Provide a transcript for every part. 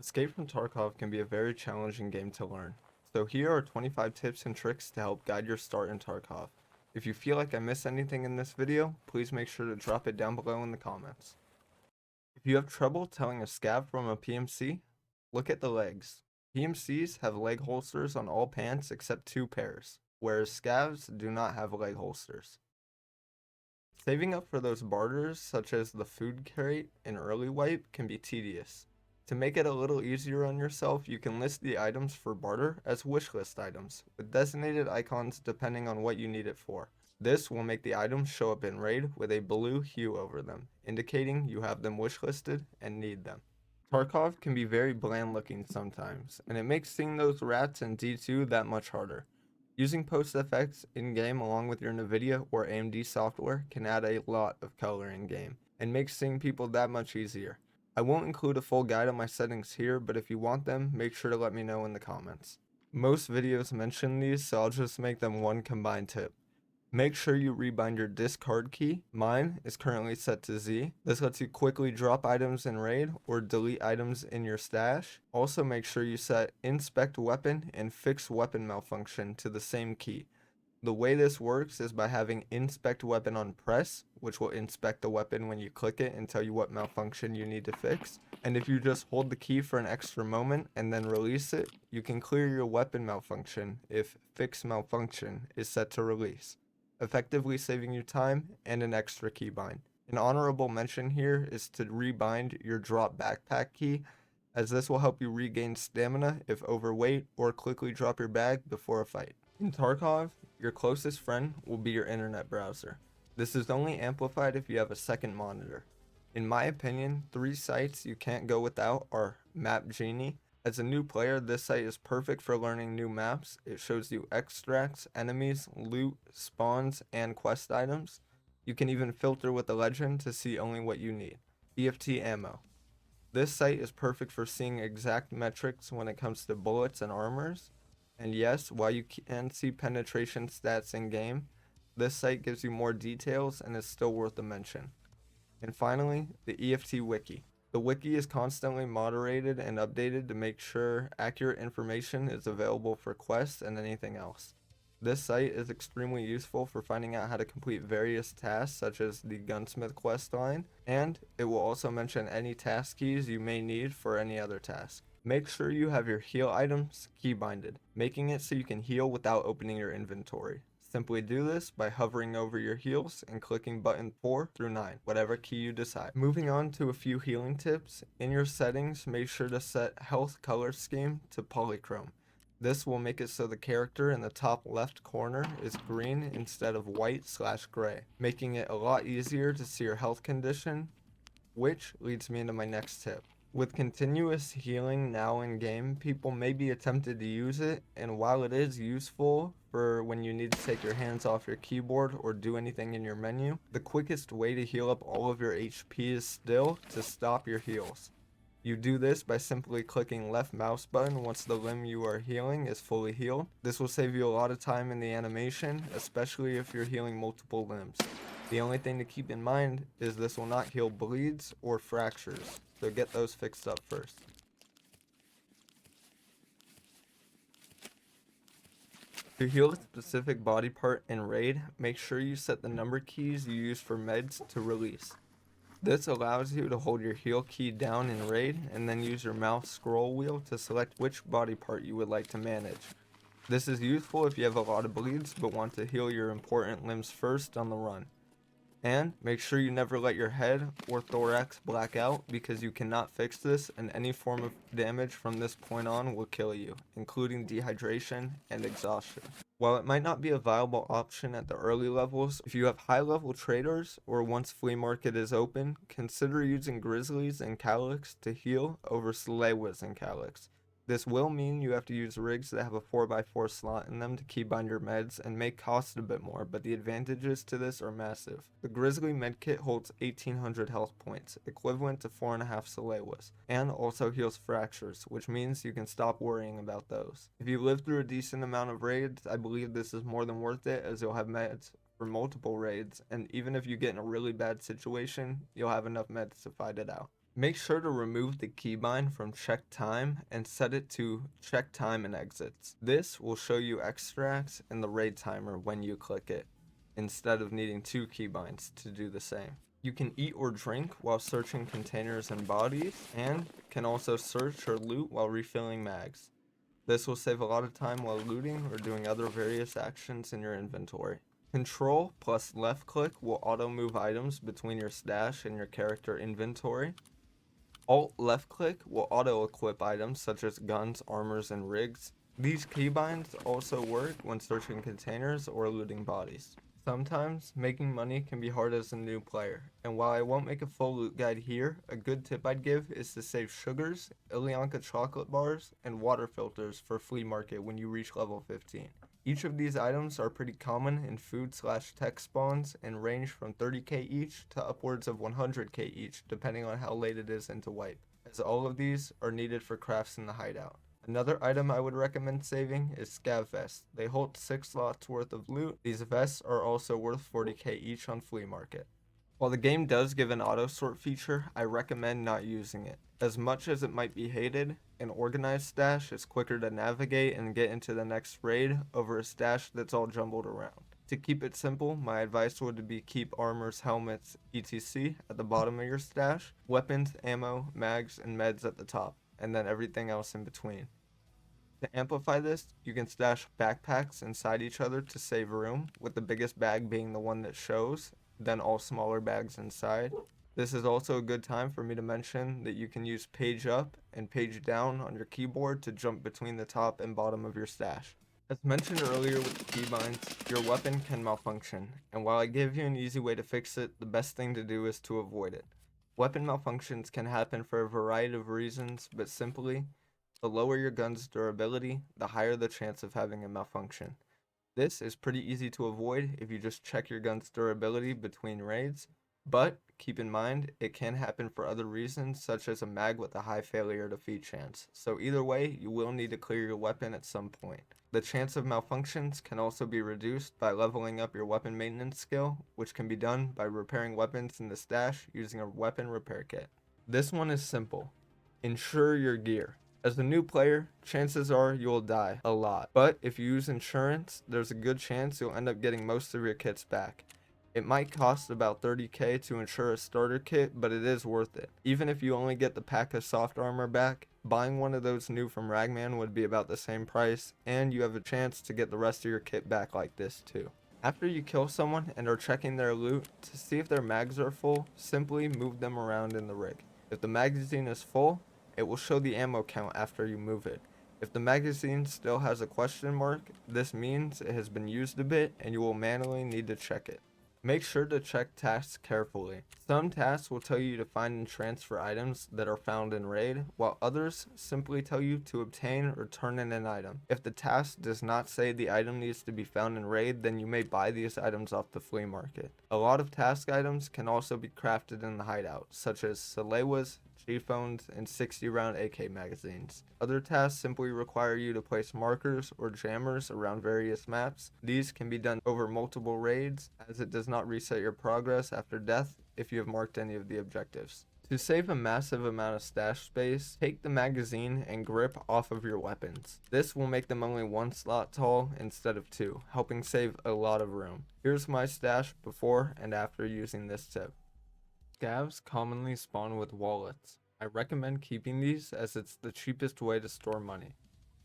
Escape from Tarkov can be a very challenging game to learn. So here are 25 tips and tricks to help guide your start in Tarkov. If you feel like I missed anything in this video, please make sure to drop it down below in the comments. If you have trouble telling a scav from a PMC, look at the legs. PMCs have leg holsters on all pants except 2 pairs, whereas scavs do not have leg holsters. Saving up for those barters, such as the food crate and early wipe, can be tedious. To make it a little easier on yourself, you can list the items for barter as wishlist items, with designated icons depending on what you need it for. This will make the items show up in raid with a blue hue over them, indicating you have them wishlisted and need them. Tarkov can be very bland looking sometimes, and it makes seeing those rats in D2 that much harder. Using post effects in-game along with your NVIDIA or AMD software can add a lot of color in-game, and makes seeing people that much easier. I won't include a full guide on my settings here, but if you want them, make sure to let me know in the comments. Most videos mention these, so I'll just make them one combined tip. Make sure you rebind your discard key. Mine is currently set to Z. This lets you quickly drop items in raid or delete items in your stash. Also make sure you set inspect weapon and fix weapon malfunction to the same key. The way this works is by having inspect weapon on press, which will inspect the weapon when you click it and tell you what malfunction you need to fix. And if you just hold the key for an extra moment and then release it, you can clear your weapon malfunction if fix malfunction is set to release, effectively saving you time and an extra keybind. An honorable mention here is to rebind your drop backpack key, as this will help you regain stamina if overweight or quickly drop your bag before a fight. In Tarkov, your closest friend will be your internet browser. This is only amplified if you have a second monitor. In my opinion, 3 sites you can't go without are Map Genie. As a new player, this site is perfect for learning new maps. It shows you extracts, enemies, loot, spawns, and quest items. You can even filter with the legend to see only what you need. EFT Ammo. This site is perfect for seeing exact metrics when it comes to bullets and armors. And yes, while you can see penetration stats in game, this site gives you more details and is still worth a mention. And finally, the EFT Wiki. The wiki is constantly moderated and updated to make sure accurate information is available for quests and anything else. This site is extremely useful for finding out how to complete various tasks such as the gunsmith quest line, and it will also mention any task keys you may need for any other task. Make sure you have your heal items keybinded, making it so you can heal without opening your inventory. Simply do this by hovering over your heals and clicking button 4 through 9, whatever key you decide. Moving on to a few healing tips. In your settings, make sure to set health color scheme to polychrome. This will make it so the character in the top left corner is green instead of white/gray, making it a lot easier to see your health condition, which leads me into my next tip. With continuous healing now in game, people may be tempted to use it, and while it is useful for when you need to take your hands off your keyboard or do anything in your menu, the quickest way to heal up all of your HP is still to stop your heals. You do this by simply clicking left mouse button once the limb you are healing is fully healed. This will save you a lot of time in the animation, especially if you're healing multiple limbs. The only thing to keep in mind is this will not heal bleeds or fractures, so get those fixed up first. To heal a specific body part in raid, make sure you set the number keys you use for meds to release. This allows you to hold your heal key down in raid and then use your mouse scroll wheel to select which body part you would like to manage. This is useful if you have a lot of bleeds but want to heal your important limbs first on the run. And make sure you never let your head or thorax black out, because you cannot fix this and any form of damage from this point on will kill you, including dehydration and exhaustion. While it might not be a viable option at the early levels, if you have high level traders or once flea market is open, consider using grizzlies and calyx to heal over Salewas and calyx. This will mean you have to use rigs that have a 4x4 slot in them to keybind your meds and may cost a bit more, but the advantages to this are massive. The Grizzly medkit holds 1800 health points, equivalent to 4.5 Salewas, and also heals fractures, which means you can stop worrying about those. If you live through a decent amount of raids, I believe this is more than worth it, as you'll have meds for multiple raids, and even if you get in a really bad situation, you'll have enough meds to fight it out. Make sure to remove the keybind from check time and set it to check time and exits. This will show you extracts in the raid timer when you click it, instead of needing two keybinds to do the same. You can eat or drink while searching containers and bodies, and can also search or loot while refilling mags. This will save a lot of time while looting or doing other various actions in your inventory. Control plus left click will auto move items between your stash and your character inventory. Alt left click will auto equip items such as guns, armors, and rigs. These keybinds also work when searching containers or looting bodies. Sometimes making money can be hard as a new player, and while I won't make a full loot guide here, a good tip I'd give is to save sugars, Ilyanka chocolate bars, and water filters for flea market when you reach level 15. Each of these items are pretty common in food/tech spawns and range from 30k each to upwards of 100k each, depending on how late it is into wipe, as all of these are needed for crafts in the hideout. Another item I would recommend saving is scav vests. They hold 6 slots worth of loot. These vests are also worth 40k each on flea market. While the game does give an auto sort feature, I recommend not using it. As much as it might be hated, an organized stash is quicker to navigate and get into the next raid over a stash that's all jumbled around. To keep it simple, my advice would be keep armors, helmets, etc. at the bottom of your stash, weapons, ammo, mags, and meds at the top, and then everything else in between. To amplify this, you can stash backpacks inside each other to save room, with the biggest bag being the one that shows, then all smaller bags inside. This is also a good time for me to mention that you can use page up and page down on your keyboard to jump between the top and bottom of your stash. As mentioned earlier with the keybinds, your weapon can malfunction, and while I gave you an easy way to fix it, the best thing to do is to avoid it. Weapon malfunctions can happen for a variety of reasons, but simply, the lower your gun's durability, the higher the chance of having a malfunction. This is pretty easy to avoid if you just check your gun's durability between raids, but keep in mind it can happen for other reasons such as a mag with a high failure to feed chance, so either way you will need to clear your weapon at some point. The chance of malfunctions can also be reduced by leveling up your weapon maintenance skill, which can be done by repairing weapons in the stash using a weapon repair kit. This one is simple. Insure your gear. As a new player, chances are you'll die a lot, but if you use insurance, there's a good chance you'll end up getting most of your kits back. It might cost about 30k to insure a starter kit, but it is worth it. Even if you only get the pack of soft armor back, buying one of those new from Ragman would be about the same price, and you have a chance to get the rest of your kit back like this too. After you kill someone and are checking their loot, to see if their mags are full, simply move them around in the rig. If the magazine is full, it will show the ammo count after you move it. If the magazine still has a question mark, this means it has been used a bit and you will manually need to check it. Make sure to check tasks carefully. Some tasks will tell you to find and transfer items that are found in raid, while others simply tell you to obtain or turn in an item. If the task does not say the item needs to be found in raid, then you may buy these items off the flea market. A lot of task items can also be crafted in the hideout, such as Salewas, G-phones, and 60-round AK magazines. Other tasks simply require you to place markers or jammers around various maps. These can be done over multiple raids, as it does not reset your progress after death if you have marked any of the objectives. To save a massive amount of stash space, take the magazine and grip off of your weapons. This will make them only 1 slot tall instead of 2, helping save a lot of room. Here's my stash before and after using this tip. Scavs commonly spawn with wallets. I recommend keeping these as it's the cheapest way to store money.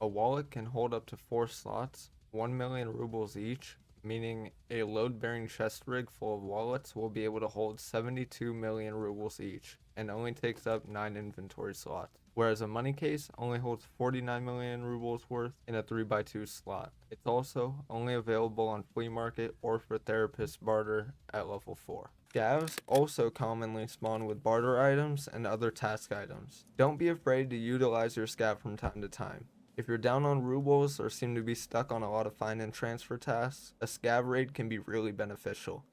A wallet can hold up to 4 slots, 1 million rubles each, meaning a load-bearing chest rig full of wallets will be able to hold 72 million rubles each, and only takes up 9 inventory slots, whereas a money case only holds 49 million rubles worth in a 3x2 slot. It's also only available on flea market or for therapist barter at level 4. Scavs also commonly spawn with barter items and other task items. Don't be afraid to utilize your scav from time to time. If you're down on rubles or seem to be stuck on a lot of find and transfer tasks, a scav raid can be really beneficial.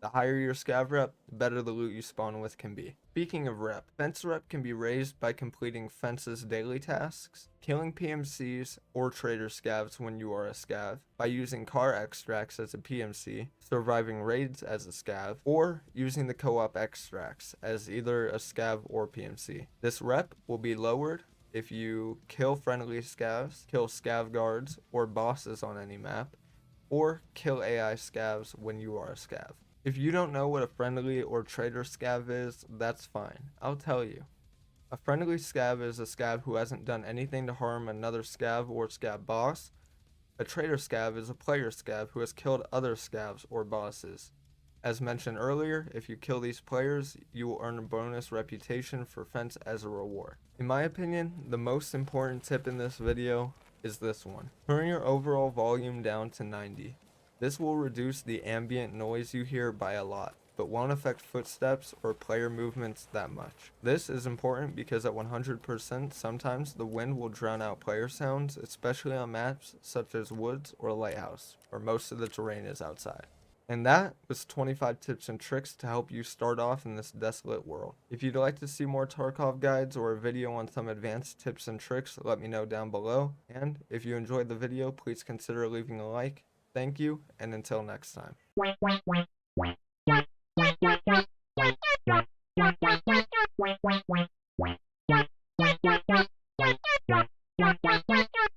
The higher your scav rep, the better the loot you spawn with can be. Speaking of rep, fence rep can be raised by completing fence's daily tasks, killing PMCs or trader scavs when you are a scav, by using car extracts as a PMC, surviving raids as a scav, or using the co-op extracts as either a scav or PMC. This rep will be lowered if you kill friendly scavs, kill scav guards or bosses on any map, or kill AI scavs when you are a scav. If you don't know what a friendly or traitor scav is, that's fine. I'll tell you. A friendly scav is a scav who hasn't done anything to harm another scav or scav boss. A traitor scav is a player scav who has killed other scavs or bosses. As mentioned earlier, if you kill these players, you will earn a bonus reputation for fence as a reward. In my opinion, the most important tip in this video is this one. Turn your overall volume down to 90. This will reduce the ambient noise you hear by a lot, but won't affect footsteps or player movements that much. This is important because at 100%, sometimes the wind will drown out player sounds, especially on maps such as woods or lighthouse, where most of the terrain is outside. And that was 25 tips and tricks to help you start off in this desolate world. If you'd like to see more TARKOV guides or a video on some advanced tips and tricks, let me know down below. And if you enjoyed the video, please consider leaving a like. Thank you, and until next time.